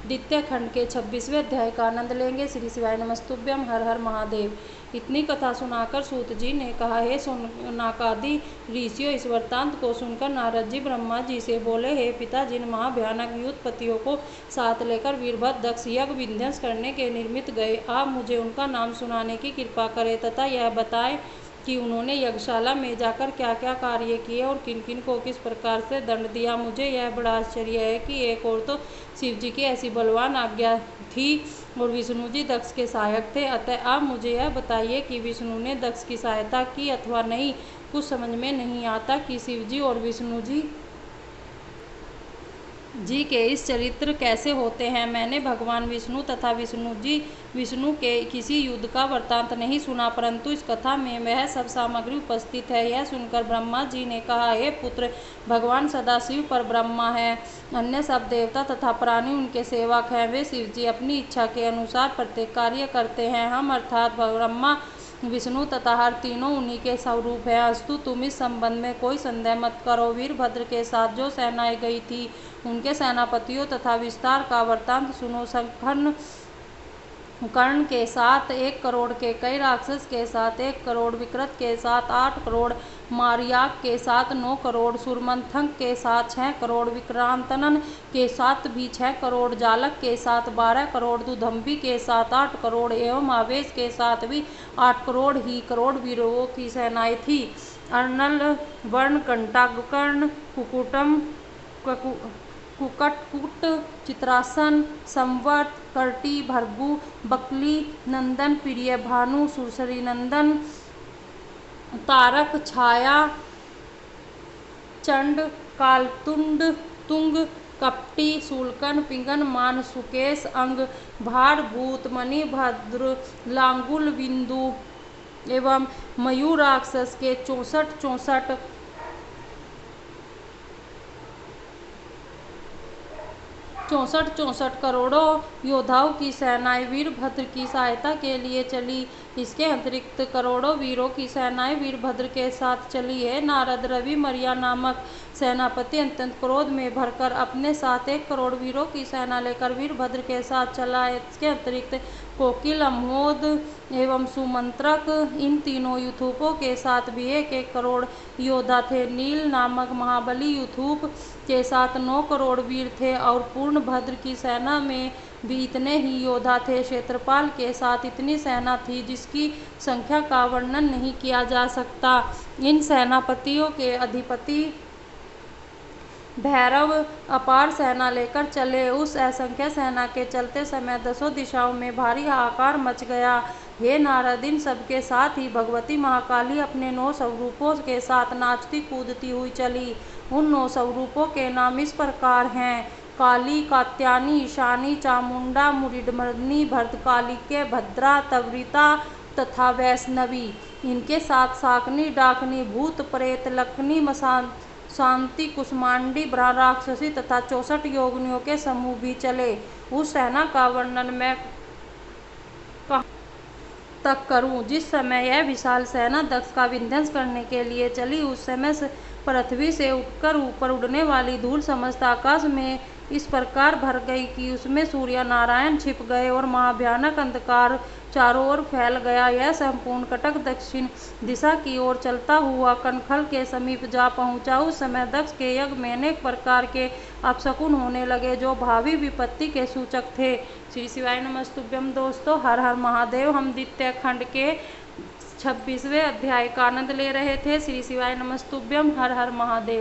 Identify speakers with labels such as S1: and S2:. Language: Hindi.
S1: द्वितीय खंड के 26वें अध्याय का आनंद लेंगे। श्री शिवाय नमस्तुभ्यम। हर हर महादेव। इतनी कथा सुनाकर सूत जी ने कहा, हे शौनकादि ऋषियों, इस वृत्तांत को सुनकर नारद जी ब्रह्मा जी से बोले, हे पिता, जिन महाभयानक युद्धपतियों को साथ लेकर वीरभद्र दक्ष यज्ञ विध्वंस करने के निमित्त गए, आप मुझे उनका नाम सुनाने की कृपा करें तथा यह बताएं कि उन्होंने यज्ञशाला में जाकर क्या क्या कार्य किए और किन किन को किस प्रकार से दंड दिया। मुझे यह बड़ा आश्चर्य है कि एक और तो शिव जी की ऐसी बलवान आज्ञा थी और विष्णु जी दक्ष के सहायक थे, अतः आप मुझे यह बताइए कि विष्णु ने दक्ष की सहायता की अथवा नहीं। कुछ समझ में नहीं आता कि शिव जी और विष्णु जी के इस चरित्र कैसे होते हैं। मैंने भगवान विष्णु तथा विष्णु के किसी युद्ध का वृत्तांत नहीं सुना, परंतु इस कथा में वह सब सामग्री उपस्थित है। यह सुनकर ब्रह्मा जी ने कहा, हे पुत्र, भगवान सदाशिव पर ब्रह्मा है, अन्य सब देवता तथा प्राणी उनके सेवक हैं। वे शिव जी अपनी इच्छा के अनुसार प्रत्येक कार्य करते हैं। हम अर्थात ब्रह्मा, विष्णु तथा हर तीनों उन्हीं के स्वरूप है। अस्तु, तुम इस संबंध में कोई संदेह मत करो। वीरभद्र के साथ जो सेनाएं गई थी उनके सेनापतियों तथा विस्तार का वृत्तांत सुनो। कर्ण के साथ 1 करोड़ के कई राक्षस के साथ 1 करोड़, विकृत के साथ 8 करोड़, मार्याक के साथ 9 करोड़, सूरमंथक के साथ 6 करोड़, विक्रांतनन के साथ भी 6 करोड़, जालक के साथ 12 करोड़, दुधंबी के साथ 8 करोड़ एवं आवेश के साथ भी 8 करोड़ ही करोड़ वीरों की सेनाएं थी। अर्नल, वर्ण, कंटाकर्ण, कुकुटम, कुकटकुट, चित्रासन, संवर्त, कर्टी, भर्गु, बकली नंदन, प्रिय भानु, सुरसरी नंदन, तारक, छाया, चंड, कालतुंड, तुंग, कपटी, शूलकन, पिंगन, मान, सुकेश, अंग, भार, भूत, मणिभद्र, लांगुल, बिंदु एवं मयूर राक्षस के 64 करोड़ों योद्धाओं की सेनाएं वीरभद्र की सहायता के लिए चली। इसके अतिरिक्त करोड़ों वीरों की सेनाएं वीरभद्र के साथ चली है। नारद, रवि, मर्या नामक सेनापति अत्यंत क्रोध में भरकर अपने साथ 1 करोड़ वीरों की सेना लेकर वीरभद्र के साथ चला। इसके अतिरिक्त कोकिल, अमोद एवं सुमंत्रक, इन तीनों यूथुपों के साथ भी 1 करोड़ योद्धा थे। नील नामक महाबली यूथुप के साथ 9 करोड़ वीर थे और पूर्णभद्र की सेना में भी इतने ही योद्धा थे। क्षेत्रपाल के साथ इतनी सेना थी जिसकी संख्या का वर्णन नहीं किया जा सकता। इन सेनापतियों के अधिपति भैरव अपार सेना लेकर चले। उस असंख्य सेना के चलते समय 10 दिशाओं में भारी हाहाकार मच गया। हे नारद, इन सबके साथ ही भगवती महाकाली अपने 9 स्वरूपों के साथ नाचती कूदती हुई चली। उन 9 स्वरूपों के नाम इस प्रकार हैं: काली, कात्यायनी, ईशानी, चामुंडा, मुंडमर्दिनी, भद्रकालिके, भद्रा, तवरिता तथा वैष्णवी। इनके साथ शाकनी, डाकनी, भूत प्रेत, लखनी, शांति, कुष्मांडी, राक्षसी तथा 64 योगिनियों के समूह भी चले। उस सेना का वर्णन मैं कहाँ तक करूं। जिस समय यह विशाल सेना दक्ष का विध्वंस करने के लिए चली, उस समय पृथ्वी से उठकर ऊपर उड़ने वाली धूल समस्त आकाश में इस प्रकार भर गई कि उसमें सूर्य नारायण छिप गए और महाभयानक अंधकार चारों ओर फैल गया। यह संपूर्ण कटक दक्षिण दिशा की ओर चलता हुआ कनखल के समीप जा पहुंचा। उस समय दक्ष के यज्ञ में अनेक प्रकार के अपशकुन होने लगे जो भावी विपत्ति के सूचक थे। श्री शिवाय नमस्तुभ्यम। दोस्तों, हर हर महादेव। हम द्वितीय खंड के 26वें अध्याय का आनंद ले रहे थे। श्री शिवाय नमस्तुभ्यम। हर हर महादेव।